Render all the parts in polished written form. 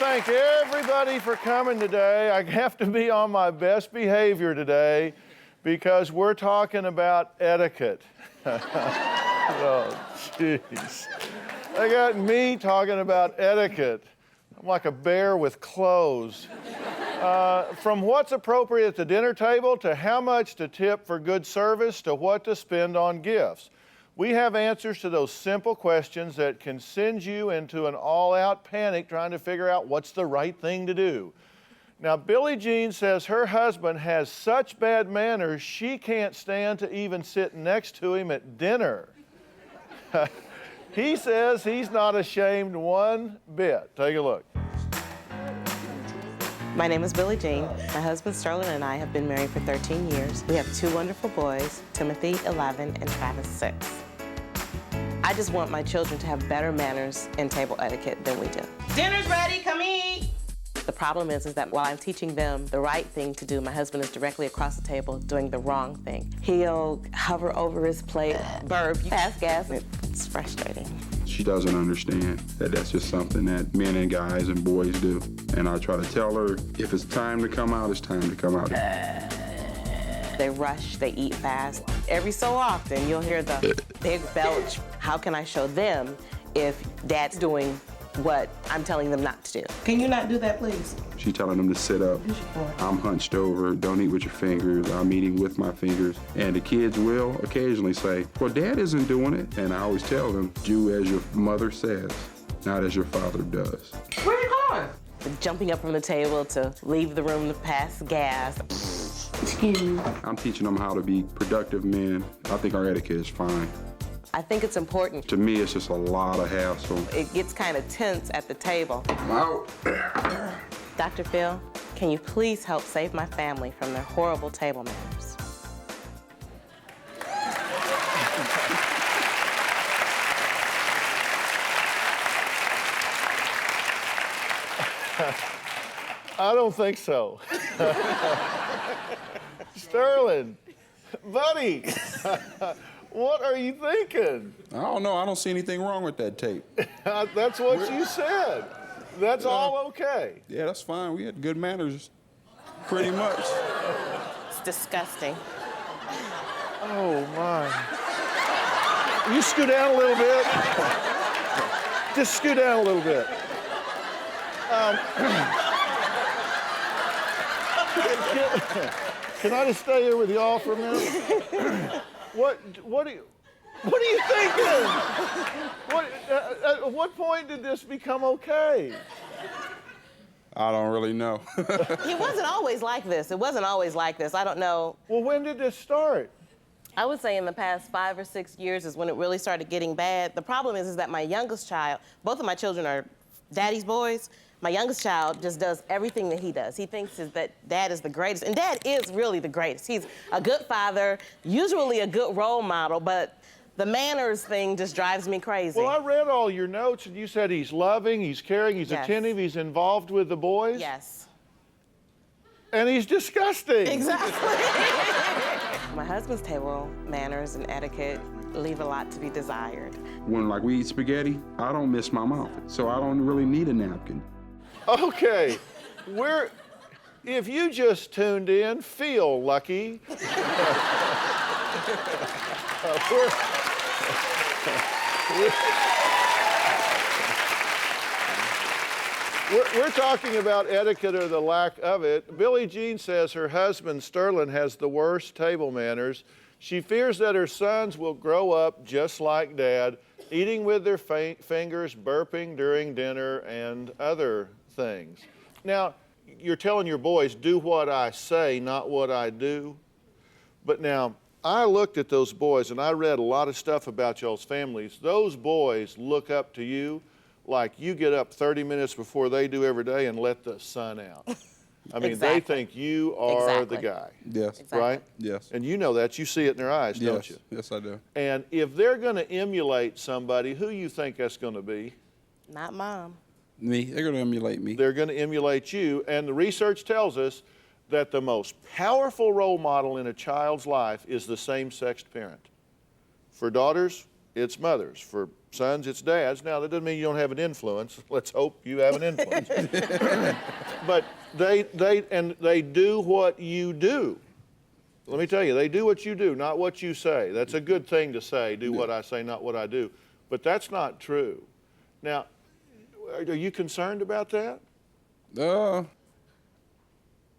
thank everybody for coming today. I have to be on my best behavior today because we're talking about etiquette. Oh, jeez. They got me talking about etiquette. I'm like a bear with clothes. From what's appropriate at the dinner table to how much to tip for good service to what to spend on gifts. We have answers to those simple questions that can send you into an all-out panic trying to figure out what's the right thing to do. Now, Billie Jean says her husband has such bad manners she can't stand to even sit next to him at dinner. He says he's not ashamed one bit. Take a look. My name is Billie Jean. My husband Sterling and I have been married for 13 years. We have 2 wonderful boys, Timothy, 11, and Travis, 6. I just want my children to have better manners and table etiquette than we do. Dinner's ready, come eat! The problem is that while I'm teaching them the right thing to do, my husband is directly across the table doing the wrong thing. He'll hover over his plate, burp, pass gas, and it's frustrating. She doesn't understand that that's just something that men and guys and boys do. And I try to tell her, if it's time to come out, it's time to come out. They rush, they eat fast. Every so often, you'll hear the big belch. How can I show them if Dad's doing what I'm telling them not to do? Can you not do that, please? She's telling them to sit up. I'm hunched over, don't eat with your fingers. I'm eating with my fingers. And the kids will occasionally say, well, Dad isn't doing it. And I always tell them, do as your mother says, not as your father does. Where are you going? Jumping up from the table to leave the room to pass gas. Excuse me. I'm teaching them how to be productive men. I think our etiquette is fine. I think it's important. To me, it's just a lot of hassle. It gets kind of tense at the table. I'm out. Dr. Phil, can you please help save my family from their horrible table manners? I don't think so. Sterling, buddy, what are you thinking? I don't know. I don't see anything wrong with that tape. That's what you said. That's all okay. Yeah, that's fine. We had good manners, pretty much. It's disgusting. Oh, my. You scoot down a little bit. Just scoot down a little bit. Can I just stay here with y'all for a minute? What are you thinking? At what point did this become okay? I don't really know. He wasn't always like this. It wasn't always like this. I don't know. Well, when did this start? I would say in the past 5 or 6 years is when it really started getting bad. The problem is that my youngest child, both of my children are daddy's boys. My youngest child just does everything that he does. He thinks that Dad is the greatest, and Dad is really the greatest. He's a good father, usually a good role model, but the manners thing just drives me crazy. Well, I read all your notes, and you said he's loving, he's caring, he's attentive, he's involved with the boys. Yes. And he's disgusting. Exactly. My husband's table manners and etiquette leave a lot to be desired. When, like, we eat spaghetti, I don't miss my mouth, so I don't really need a napkin. Okay, if you just tuned in, feel lucky. We're talking about etiquette or the lack of it. Billie Jean says her husband, Sterling, has the worst table manners. She fears that her sons will grow up just like Dad, eating with their fingers, burping during dinner, and other things. Now, you're telling your boys, do what I say, not what I do. But now, I looked at those boys and I read a lot of stuff about y'all's families. Those boys look up to you like you get up 30 minutes before they do every day and let the sun out. I mean, They think you are the guy. Yes. Exactly. Right? Yes. And you know that. You see it in their eyes, don't you? Yes, I do. And if they're going to emulate somebody, who you think that's going to be? Not Mom. Me. They're going to emulate me. They're going to emulate you. And the research tells us that the most powerful role model in a child's life is the same-sex parent. For daughters, it's mothers. For sons, it's dads. Now, that doesn't mean you don't have an influence. Let's hope you have an influence. But they do what you do. Let me tell you, they do what you do, not what you say. That's a good thing to say, do what I say, not what I do. But that's not true. Now, are you concerned about that?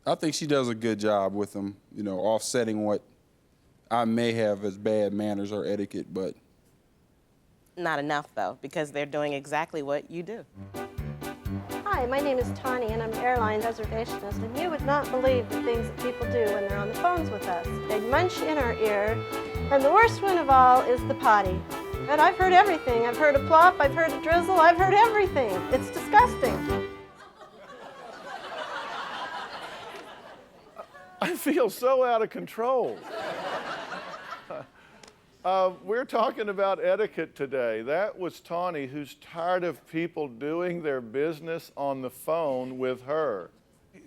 I think she does a good job with them, you know, offsetting what I may have as bad manners or etiquette, but... Not enough, though, because they're doing exactly what you do. Hi, my name is Tawny, and I'm an airline reservationist, and you would not believe the things that people do when they're on the phones with us. They munch in our ear, and the worst one of all is the potty. But I've heard everything. I've heard a plop, I've heard a drizzle, I've heard everything. It's disgusting. I feel so out of control. We're talking about etiquette today. That was Tawny, who's tired of people doing their business on the phone with her.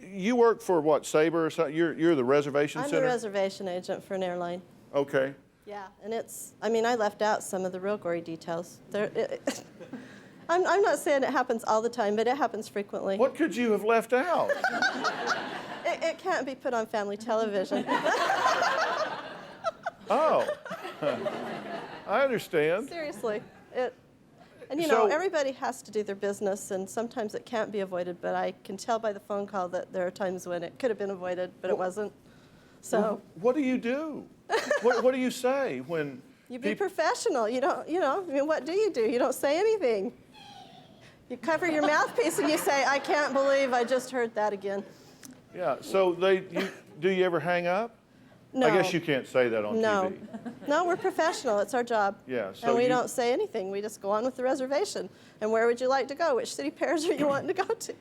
You work for what, Sabre or something? You're the reservation center? I'm the reservation agent for an airline. Okay. Yeah, and I mean, I left out some of the real gory details. I'm not saying it happens all the time, but it happens frequently. What could you have left out? It can't be put on family television. Oh, I understand. Seriously. And you So- know, everybody has to do their business, and sometimes it can't be avoided, but I can tell by the phone call that there are times when it could have been avoided, but it wasn't. So What do you do? What do you say when you be professional. You don't, I mean, what do? You don't say anything. You cover your mouthpiece and you say, I can't believe I just heard that again. Yeah, so do you ever hang up? No. I guess you can't say that on No. TV. No, we're professional. It's our job. Yeah, so and we you- don't say anything. We just go on with the reservation. And where would you like to go? Which city pairs are you wanting to go to?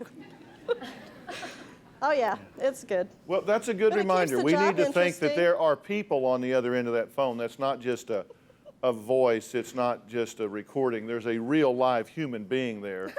Oh, yeah, it's good. Well, that's a good But it keeps reminder. the We job need to think that interesting. there are people on the other end of that phone. That's not just a voice. It's not just a recording. There's a real live human being there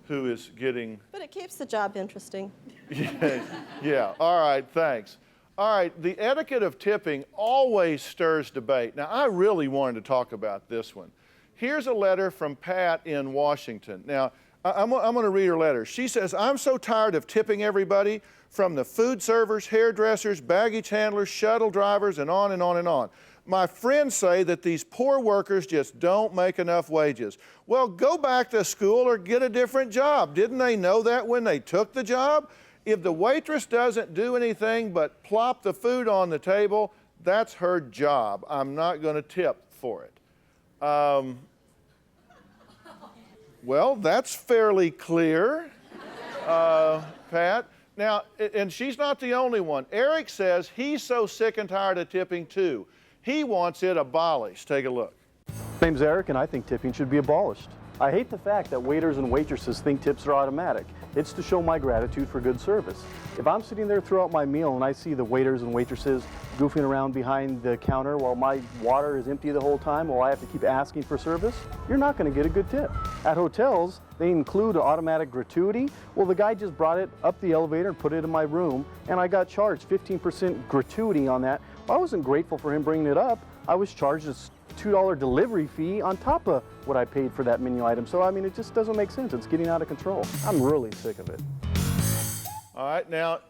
who is getting... But it keeps the job interesting. Yeah, all right, thanks. All right, the etiquette of tipping always stirs debate. Now, I really wanted to talk about this one. Here's a letter from Pat in Washington. Now, I'm going to read her letter. She says, I'm so tired of tipping everybody, from the food servers, hairdressers, baggage handlers, shuttle drivers, and on and on and on. My friends say that these poor workers just don't make enough wages. Well, go back to school or get a different job. Didn't they know that when they took the job? If the waitress doesn't do anything but plop the food on the table, that's her job. I'm not going to tip for it. Well, that's fairly clear, Pat. Now, and she's not the only one. Eric says he's so sick and tired of tipping too. He wants it abolished. Take a look. My name's Eric, and I think tipping should be abolished. I hate the fact that waiters and waitresses think tips are automatic. It's to show my gratitude for good service. If I'm sitting there throughout my meal and I see the waiters and waitresses goofing around behind the counter while my water is empty the whole time, while I have to keep asking for service, you're not going to get a good tip. At hotels, they include an automatic gratuity. Well, the guy just brought it up the elevator and put it in my room, and I got charged 15% gratuity on that. I wasn't grateful for him bringing it up. I was charged a $2 delivery fee on top of what I paid for that menu item. So, I mean, it just doesn't make sense. It's getting out of control. I'm really sick of it. All right, now,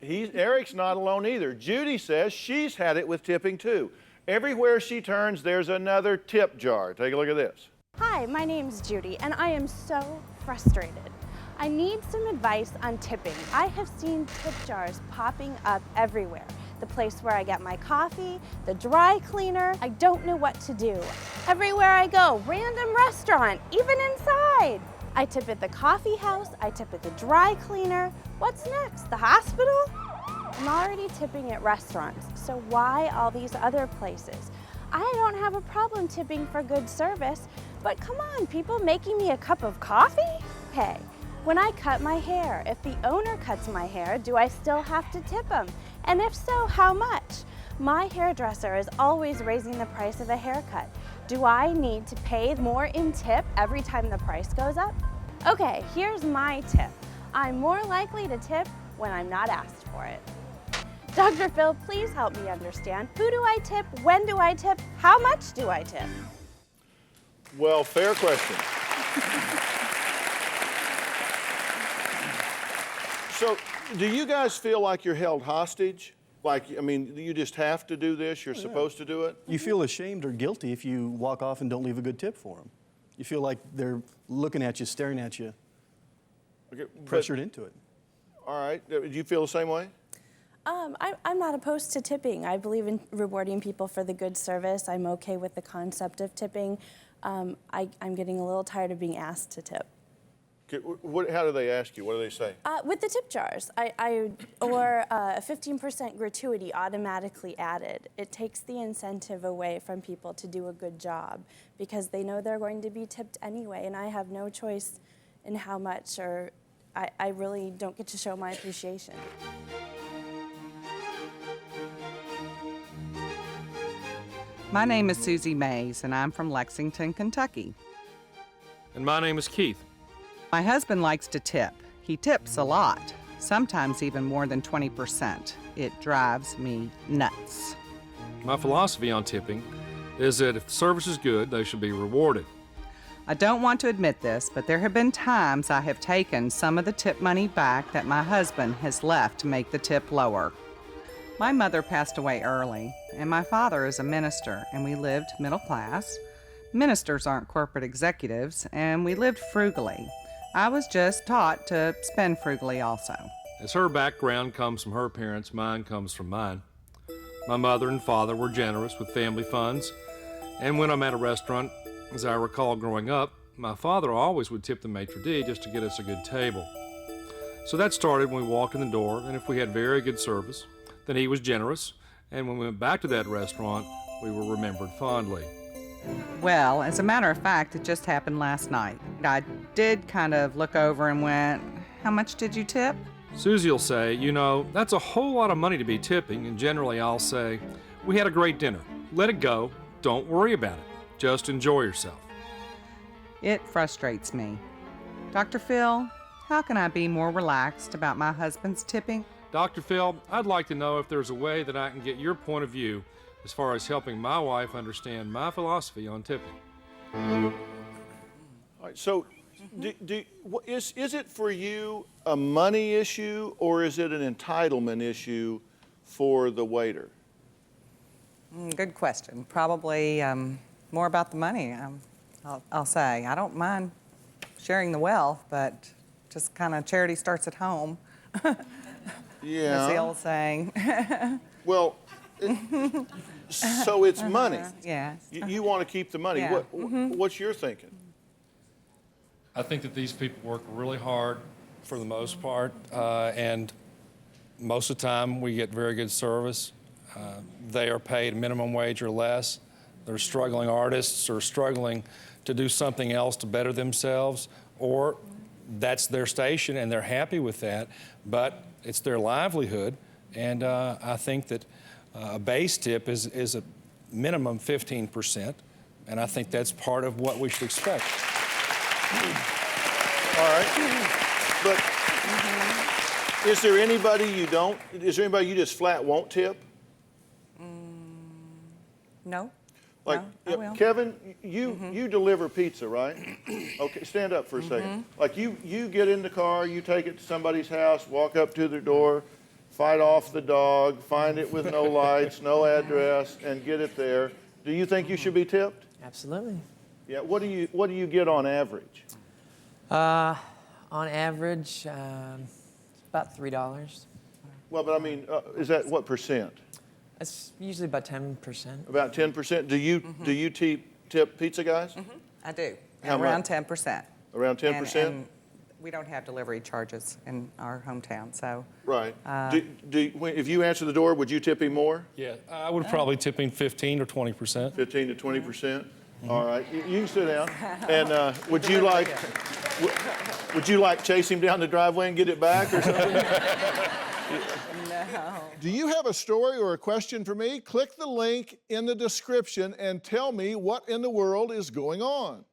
Eric's not alone either. Judy says she's had it with tipping too. Everywhere she turns, there's another tip jar. Take a look at this. Hi, my name's Judy, and I am so frustrated. I need some advice on tipping. I have seen tip jars popping up everywhere. The place where I get my coffee, the dry cleaner. I don't know what to do. Everywhere I go, random restaurant, even inside. I tip at the coffee house, I tip at the dry cleaner. What's next, the hospital? I'm already tipping at restaurants, so why all these other places? I don't have a problem tipping for good service, but come on, people making me a cup of coffee? Hey, when I cut my hair, if the owner cuts my hair, do I still have to tip him? And if so, how much? My hairdresser is always raising the price of a haircut. Do I need to pay more in tip every time the price goes up? Okay, here's my tip. I'm more likely to tip when I'm not asked for it. Dr. Phil, please help me understand. Who do I tip? When do I tip? How much do I tip? Well, fair question. So, do you guys feel like you're held hostage? Like, I mean, you just have to do this, you're supposed to do it? You feel ashamed or guilty if you walk off and don't leave a good tip for them. You feel like they're looking at you, staring at you, Okay, pressured into it. All right, do you feel the same way? I'm not opposed to tipping. I believe in rewarding people for the good service. I'm okay with the concept of tipping. I'm getting a little tired of being asked to tip. Okay, how do they ask you? What do they say? With the tip jars, or a 15% gratuity automatically added. It takes the incentive away from people to do a good job because they know they're going to be tipped anyway, and I have no choice in how much, or I really don't get to show my appreciation. My name is Susie Mays, and I'm from Lexington, Kentucky. And my name is Keith. My husband likes to tip. He tips a lot, sometimes even more than 20%. It drives me nuts. My philosophy on tipping is that if the service is good, they should be rewarded. I don't want to admit this, but there have been times I have taken some of the tip money back that my husband has left to make the tip lower. My mother passed away early, and my father is a minister, and we lived middle class. Ministers aren't corporate executives, and we lived frugally. I was just taught to spend frugally also. As her background comes from her parents, mine comes from mine. My mother and father were generous with family funds, and when I'm at a restaurant, as I recall growing up, my father always would tip the maitre d' just to get us a good table. So that started when we walked in the door, and if we had very good service, then he was generous, and when we went back to that restaurant, we were remembered fondly. Well, as a matter of fact, it just happened last night. I did kind of look over and went, "How much did you tip?" Susie will say, "You know, that's a whole lot of money to be tipping," and generally I'll say, "We had a great dinner. Let it go. Don't worry about it. Just enjoy yourself." It frustrates me. Dr. Phil, how can I be more relaxed about my husband's tipping? Dr. Phil, I'd like to know if there's a way that I can get your point of view as far as helping my wife understand my philosophy on tipping. All right, so is it for you a money issue or is it an entitlement issue for the waiter? Good question. Probably more about the money, I'll say. I don't mind sharing the wealth, but just kind of charity starts at home. Yeah. That's the old saying. Well, so it's money. Yes. You want to keep the money. Yeah. What's your thinking? I think that these people work really hard for the most part, and most of the time we get very good service. They are paid minimum wage or less. They're struggling artists or struggling to do something else to better themselves, or that's their station and they're happy with that, but it's their livelihood, and I think that a base tip is a minimum 15%, and I think that's part of what we should expect. All right, but is there anybody you just flat won't tip? No. Like, No, I will. Kevin, you deliver pizza, right? Okay, stand up for a second. Like you get in the car, you take it to somebody's house, walk up to their door, fight off the dog, find it with no lights, no address, and get it there. Do you think you should be tipped? Absolutely. Yeah. What do you get on average? On average, about $3. Well, but I mean, is that what percent? It's usually about 10%. About 10%. Do you tip pizza guys? I do. How Around much? 10%. Around 10%? And we don't have delivery charges in our hometown, so. Right. If you answer the door, would you tip him more? Yeah, I would probably tip him 15 or 20%. 15 to 20%? All right. You can sit down. And would you like chase him down the driveway and get it back or something? No. Do you have a story or a question for me? Click the link in the description and tell me what in the world is going on.